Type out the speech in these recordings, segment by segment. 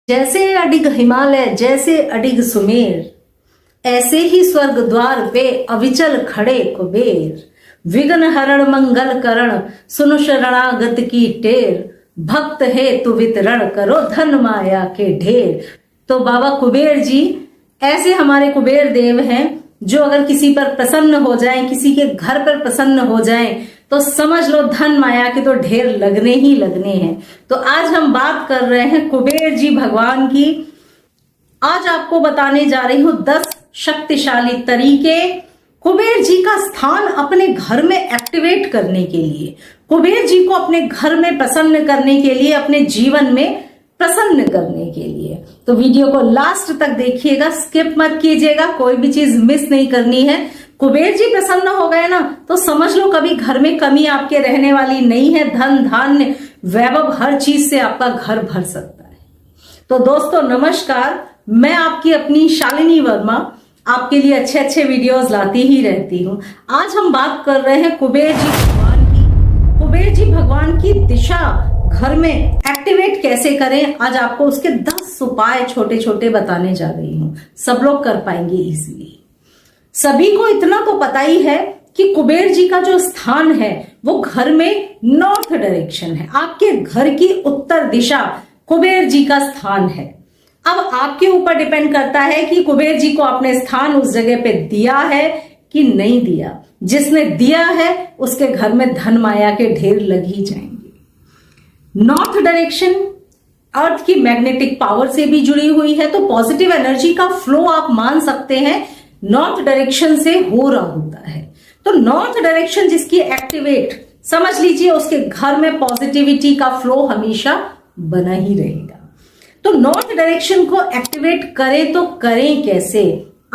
जैसे अडिग हिमालय जैसे अडिग सुमेर, ऐसे ही स्वर्ग द्वार पे अविचल खड़े कुबेर। विघ्न हरण मंगल करण सुनु शरणागत की टेर, भक्त है तु वितरण करो धन माया के ढेर। तो बाबा कुबेर जी ऐसे हमारे कुबेर देव हैं जो अगर किसी पर प्रसन्न हो जाएं, किसी के घर पर प्रसन्न हो जाएं, तो समझ लो धन माया के तो ढेर लगने ही लगने हैं। तो आज हम बात कर रहे हैं कुबेर जी भगवान की। आज आपको बताने जा रही हूं 10 शक्तिशाली तरीके कुबेर जी का स्थान अपने घर में एक्टिवेट करने के लिए, कुबेर जी को अपने घर में प्रसन्न करने के लिए, अपने जीवन में प्रसन्न करने के लिए। तो वीडियो को लास्ट तक देखिएगा, स्किप मत कीजिएगा, कोई भी चीज मिस नहीं करनी है। कुबेर जी प्रसन्न हो गए ना तो समझ लो कभी घर में कमी आपके रहने वाली नहीं है। धन धान्य वैभव हर चीज से आपका घर भर सकता है। तो दोस्तों नमस्कार, मैं आपकी अपनी शालिनी वर्मा आपके लिए अच्छे अच्छे वीडियोस लाती ही रहती हूँ। आज हम बात कर रहे हैं कुबेर जी भगवान की। कुबेर जी भगवान की दिशा घर में एक्टिवेट कैसे करें, आज आपको उसके 10 उपाय छोटे छोटे बताने जा रही हूँ। सब लोग कर पाएंगे इजीली। सभी को इतना तो पता ही है कि कुबेर जी का जो स्थान है वो घर में नॉर्थ डायरेक्शन है। आपके घर की उत्तर दिशा कुबेर जी का स्थान है। अब आपके ऊपर डिपेंड करता है कि कुबेर जी को आपने स्थान उस जगह पे दिया है कि नहीं दिया। जिसने दिया है उसके घर में धन माया के ढेर लग ही जाएंगे। नॉर्थ डायरेक्शन अर्थ की मैग्नेटिक पावर से भी जुड़ी हुई है, तो पॉजिटिव एनर्जी का फ्लो आप मान सकते हैं नॉर्थ डायरेक्शन से हो रहा होता है। तो नॉर्थ डायरेक्शन जिसकी एक्टिवेट, समझ लीजिए उसके घर में पॉजिटिविटी का फ्लो हमेशा बना ही रहेगा। तो नॉर्थ डायरेक्शन को एक्टिवेट करें तो करें कैसे?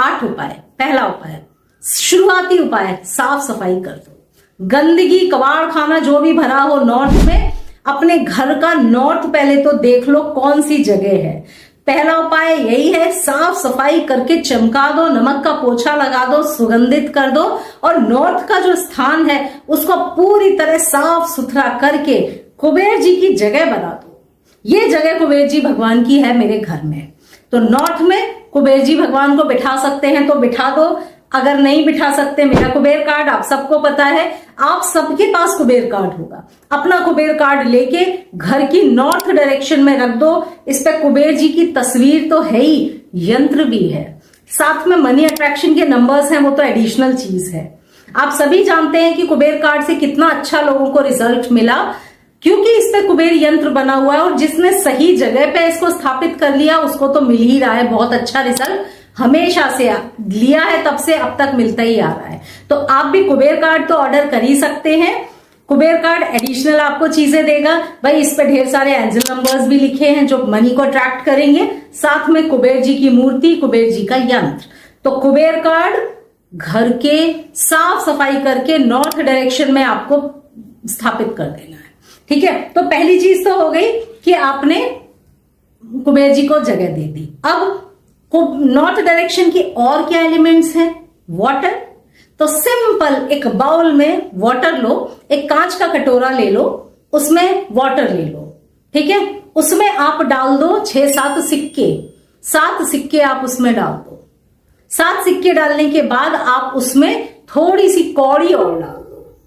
8 उपाय। पहला उपाय, शुरुआती उपाय, साफ सफाई कर दो। गंदगी कबाड़ खाना जो भी भरा हो नॉर्थ में, अपने घर का नॉर्थ पहले तो देख लो कौन सी जगह है। पहला उपाय यही है, साफ सफाई करके चमका दो, नमक का पोछा लगा दो, सुगंधित कर दो और नॉर्थ का जो स्थान है उसको पूरी तरह साफ सुथरा करके कुबेर जी की जगह बना दो। ये जगह कुबेर जी भगवान की है मेरे घर में, तो नॉर्थ में कुबेर जी भगवान को बिठा सकते हैं तो बिठा दो। अगर नहीं बिठा सकते, मेरा कुबेर कार्ड आप सबको पता है, आप सबके पास कुबेर कार्ड होगा। अपना कुबेर कार्ड लेके घर की नॉर्थ डायरेक्शन में रख दो। इस पे कुबेर जी की तस्वीर तो है ही, यंत्र भी है, साथ में मनी अट्रैक्शन के नंबर्स हैं, वो तो एडिशनल चीज है। आप सभी जानते हैं कि कुबेर कार्ड से कितना अच्छा लोगों को रिजल्ट मिला, क्योंकि इस पे कुबेर यंत्र बना हुआ है और जिसने सही जगह पे इसको स्थापित कर लिया उसको तो मिल ही रहा है बहुत अच्छा रिजल्ट। हमेशा से लिया है तब से अब तक मिलता ही आ रहा है। तो आप भी कुबेर कार्ड तो ऑर्डर कर ही सकते हैं। कुबेर कार्ड एडिशनल आपको चीजें देगा भाई। इस पे ढेर सारे एंजल नंबर्स भी लिखे हैं जो मनी को अट्रैक्ट करेंगे, साथ में कुबेर जी की मूर्ति, कुबेर जी का यंत्र। तो कुबेर कार्ड घर के साफ सफाई करके नॉर्थ डायरेक्शन में आपको स्थापित कर देना है, ठीक है। तो पहली चीज तो हो गई कि आपने कुबेर जी को जगह दे दी। अब नॉर्थ डायरेक्शन की और क्या एलिमेंट्स हैं? वाटर। तो सिंपल एक बाउल में वाटर लो, एक कांच का कटोरा ले लो, उसमें वाटर ले लो, ठीक है। उसमें आप डाल दो 6-7 सिक्के। 7 सिक्के आप उसमें डाल दो। 7 सिक्के डालने के बाद आप उसमें थोड़ी सी कौड़ी और डाल दो,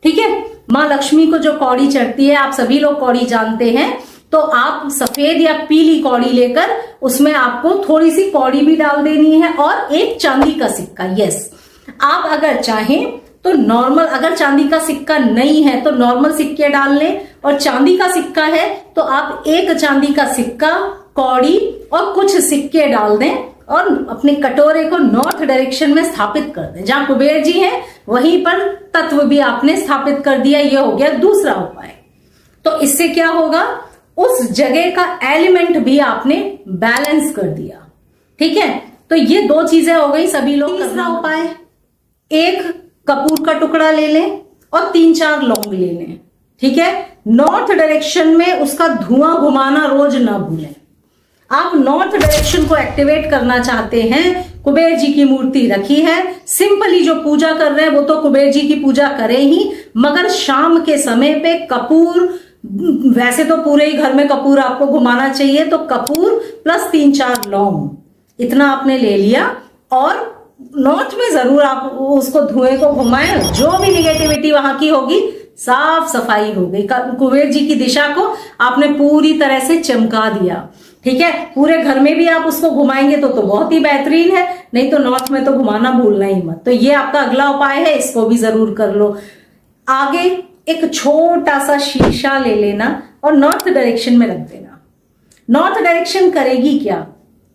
ठीक है। मां लक्ष्मी को जो कौड़ी चढ़ती है, आप सभी लोग कौड़ी जानते हैं, तो आप सफेद या पीली कौड़ी लेकर उसमें आपको थोड़ी सी कौड़ी भी डाल देनी है और एक चांदी का सिक्का। यस, आप अगर चाहें तो नॉर्मल, अगर चांदी का सिक्का नहीं है तो नॉर्मल सिक्के डाल लें, और चांदी का सिक्का है तो आप एक चांदी का सिक्का, कौड़ी और कुछ सिक्के डाल दें और अपने कटोरे को नॉर्थ डायरेक्शन में स्थापित कर दें। जहां कुबेर जी हैं वहीं पर तत्व भी आपने स्थापित कर दिया। यह हो गया दूसरा उपाय। तो इससे क्या होगा, उस जगह का एलिमेंट भी आपने बैलेंस कर दिया, ठीक है। तो ये 2 चीजें हो गई, सभी लोग। तीसरा उपाय, एक कपूर का टुकड़ा ले लें और 3-4 लौंग ले लें, ठीक है। नॉर्थ डायरेक्शन में उसका धुआं घुमाना रोज ना भूलें। आप नॉर्थ डायरेक्शन को एक्टिवेट करना चाहते हैं, कुबेर जी की मूर्ति रखी है, सिंपली जो पूजा कर रहे हैं वो तो कुबेर जी की पूजा करें ही, मगर शाम के समय पे कपूर वैसे तो पूरे ही घर में कपूर आपको घुमाना चाहिए, तो कपूर प्लस 3-4 लौंग इतना आपने ले लिया, और नॉर्थ में जरूर आप उसको धुएं को घुमाएं, जो भी निगेटिविटी वहां की होगी साफ सफाई हो गई। कुबेर जी की दिशा को आपने पूरी तरह से चमका दिया। ठीक है, पूरे घर में भी आप उसको घुमाएंगे तो बहुत ही बेहतरीन है, नहीं तो नॉर्थ में तो घुमाना भूलना ही मत। तो ये आपका अगला उपाय है, इसको भी जरूर कर लो। आगे एक छोटा सा शीशा ले लेना और नॉर्थ डायरेक्शन में रख देना। नॉर्थ डायरेक्शन करेगी क्या,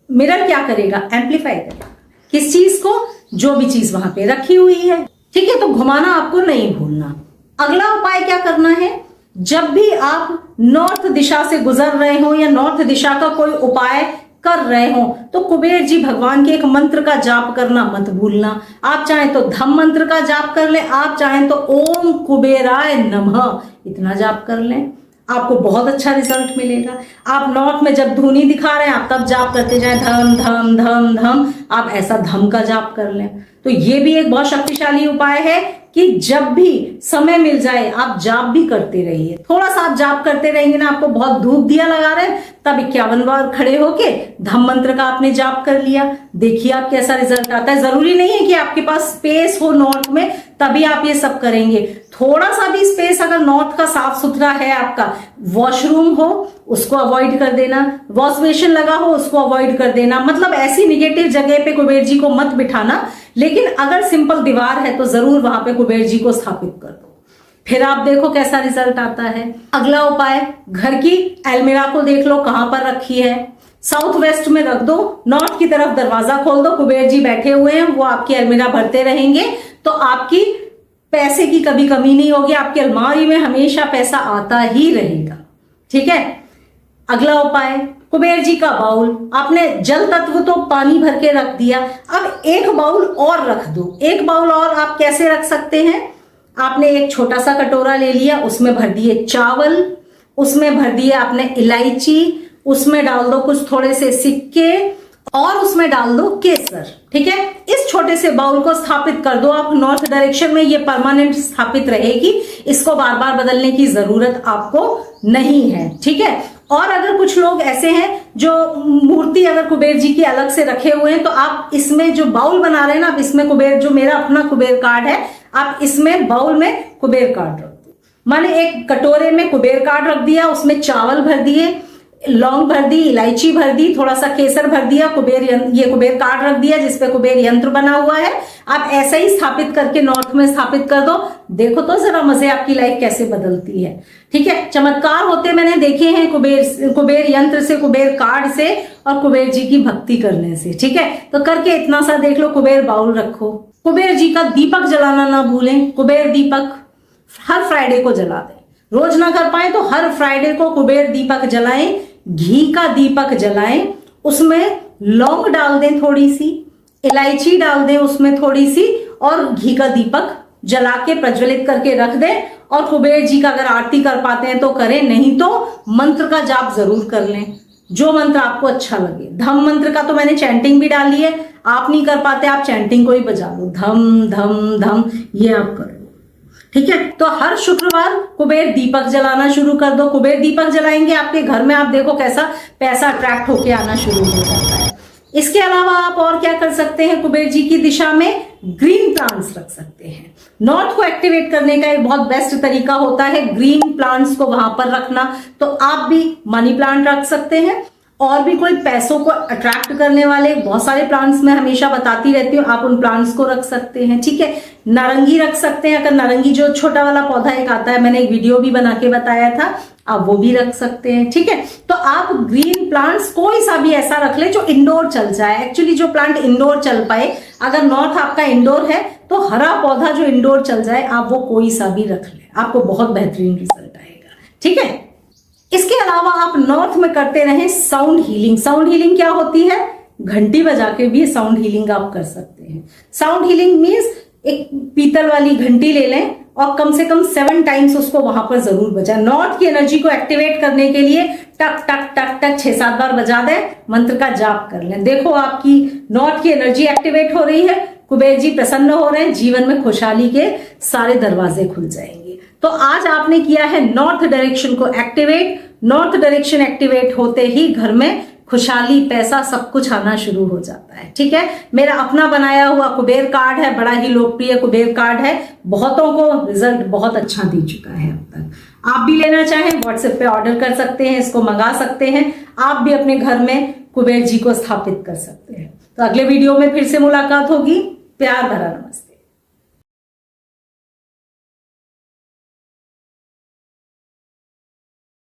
मिरर क्या करेगा, एम्पलीफाई करेगा किस चीज को, जो भी चीज वहां पे रखी हुई है। ठीक है, तो घुमाना आपको नहीं भूलना। अगला उपाय क्या करना है, जब भी आप नॉर्थ दिशा से गुजर रहे हो या नॉर्थ दिशा का कोई उपाय कर रहे हो, तो कुबेर जी भगवान के एक मंत्र का जाप करना मत भूलना। आप चाहें तो धम मंत्र का जाप कर लें, आप चाहें तो ओम कुबेराय नमः इतना जाप कर लें, आपको बहुत अच्छा रिजल्ट मिलेगा। आप नॉर्थ में जब धुनी दिखा रहे हैं आप तब जाप करते जाएं, धम धम धम धम, आप ऐसा धम का जाप कर लें। तो ये भी एक बहुत शक्तिशाली उपाय है कि जब भी समय मिल जाए आप जाप भी करते रहिए। थोड़ा सा आप जाप करते रहेंगे ना, आपको बहुत धूप दिया लगा रहे हैं, तब 51 बार खड़े होके धम मंत्र का आपने जाप कर लिया, देखिए आप कैसा रिजल्ट आता है। जरूरी नहीं है कि आपके पास स्पेस हो नॉर्थ में तभी आप ये सब करेंगे, थोड़ा सा भी स्पेस अगर नॉर्थ का साफ सुथरा है, आपका वॉशरूम हो उसको अवॉइड कर देना, वॉश बेसिन लगा हो उसको अवॉइड कर देना। मतलब ऐसी निगेटिव जगह पे कुबेर जी को मत बिठाना, लेकिन अगर सिंपल दीवार है तो जरूर वहां पे कुबेर जी को स्थापित कर दो, फिर आप देखो कैसा रिजल्ट आता है। अगला उपाय, घर की अलमीरा को देख लो कहां पर रखी है, साउथ वेस्ट में रख दो, नॉर्थ की तरफ दरवाजा खोल दो, कुबेर जी बैठे हुए हैं, वो आपकी अलमीरा भरते रहेंगे, तो आपकी पैसे की कभी कमी नहीं होगी, आपकी अलमारी में हमेशा पैसा आता ही रहेगा। ठीक है, अगला उपाय, कुबेर जी का बाउल, आपने जल तत्व तो पानी भर के रख दिया, अब एक बाउल और रख दो। एक बाउल और आप कैसे रख सकते हैं, आपने एक छोटा सा कटोरा ले लिया, उसमें भर दिए चावल, उसमें भर दिए आपने इलायची, उसमें डाल दो कुछ थोड़े से सिक्के और उसमें डाल दो केसर। ठीक है, इस छोटे से बाउल को स्थापित कर दो आप नॉर्थ डायरेक्शन में, ये परमानेंट स्थापित रहेगी, इसको बार बार बदलने की जरूरत आपको नहीं है। ठीक है, और अगर कुछ लोग ऐसे हैं जो मूर्ति अगर कुबेर जी की अलग से रखे हुए हैं, तो आप इसमें जो बाउल बना रहे हैं ना, आप इसमें कुबेर, जो मेरा अपना कुबेर कार्ड है, आप इसमें बाउल में कुबेर कार्ड रख दो। माने एक कटोरे में कुबेर कार्ड रख दिया, उसमें चावल भर दिए, लौंग भर दी, इलायची भर दी, थोड़ा सा केसर भर दिया, ये कुबेर कार्ड रख दिया जिसपे कुबेर यंत्र बना हुआ है। आप ऐसा ही स्थापित करके नॉर्थ में स्थापित कर दो, देखो तो जरा मजे आपकी लाइफ कैसे बदलती है। ठीक है, चमत्कार होते मैंने देखे हैं कुबेर यंत्र से, कुबेर कार्ड से और कुबेर जी की भक्ति करने से। ठीक है, तो करके इतना सा देख लो, कुबेर बाउल रखो, कुबेर जी का दीपक जलाना ना भूलें, कुबेर दीपक हर फ्राइडे को जला दें, रोज ना कर पाए तो हर फ्राइडे को कुबेर दीपक जलाएं, घी का दीपक जलाएं, उसमें लौंग डाल दें, थोड़ी सी इलायची डाल दें उसमें थोड़ी सी, और घी का दीपक जला के प्रज्वलित करके रख दें। और कुबेर जी का अगर आरती कर पाते हैं तो करें, नहीं तो मंत्र का जाप जरूर कर लें, जो मंत्र आपको अच्छा लगे। धम मंत्र का तो मैंने चैंटिंग भी डाली है, आप नहीं कर पाते आप चैंटिंग को ही बजा लो, धम धम धम, ये आप करो। ठीक है, तो हर शुक्रवार कुबेर दीपक जलाना शुरू कर दो। कुबेर दीपक जलाएंगे आपके घर में, आप देखो कैसा पैसा अट्रैक्ट होके आना शुरू हो जाता है। इसके अलावा आप और क्या कर सकते हैं, कुबेर जी की दिशा में ग्रीन प्लांट्स रख सकते हैं। नॉर्थ को एक्टिवेट करने का एक बहुत बेस्ट तरीका होता है ग्रीन प्लांट्स को वहां पर रखना, तो आप भी मनी प्लांट रख सकते हैं, और भी कोई पैसों को अट्रैक्ट करने वाले बहुत सारे प्लांट्स मैं हमेशा बताती रहती हूँ, आप उन प्लांट्स को रख सकते हैं। ठीक है, नारंगी रख सकते हैं, अगर नारंगी जो छोटा वाला पौधा एक आता है, मैंने एक वीडियो भी बना के बताया था, आप वो भी रख सकते हैं। ठीक है, तो आप ग्रीन प्लांट्स कोई सा भी ऐसा रख ले जो इंडोर चल जाए। एक्चुअली जो प्लांट इंडोर चल पाए, अगर नॉर्थ आपका इंडोर है तो हरा पौधा जो इंडोर चल जाए आप वो कोई सा भी रख ले, आपको बहुत बेहतरीन रिजल्ट आएगा। ठीक है, इसके अलावा आप नॉर्थ में करते रहें साउंड हीलिंग। साउंड हीलिंग क्या होती है, घंटी बजा के भी साउंड हीलिंग आप कर सकते हैं। साउंड हीलिंग मीन्स एक पीतल वाली घंटी ले लें और कम से कम 7 टाइम्स उसको वहां पर जरूर बजाएं। नॉर्थ की एनर्जी को एक्टिवेट करने के लिए टक टक टक टक 6-7 बार बजा दें, मंत्र का जाप कर लें, देखो आपकी नॉर्थ की एनर्जी एक्टिवेट हो रही है, कुबेर जी प्रसन्न हो रहे हैं, जीवन में खुशहाली के सारे दरवाजे खुल जाएंगे। तो आज आपने किया है नॉर्थ डायरेक्शन को एक्टिवेट। नॉर्थ डायरेक्शन एक्टिवेट होते ही घर में खुशहाली, पैसा, सब कुछ आना शुरू हो जाता है। ठीक है, मेरा अपना बनाया हुआ कुबेर कार्ड है, बड़ा ही लोकप्रिय कुबेर कार्ड है, बहुतों को रिजल्ट बहुत अच्छा दे चुका है अब तक। आप भी लेना चाहें व्हाट्सएप पे ऑर्डर कर सकते हैं, इसको मंगा सकते हैं। आप भी अपने घर में कुबेर जी को स्थापित कर सकते हैं। तो अगले वीडियो में फिर से मुलाकात होगी। प्यार भरा नमस्ते।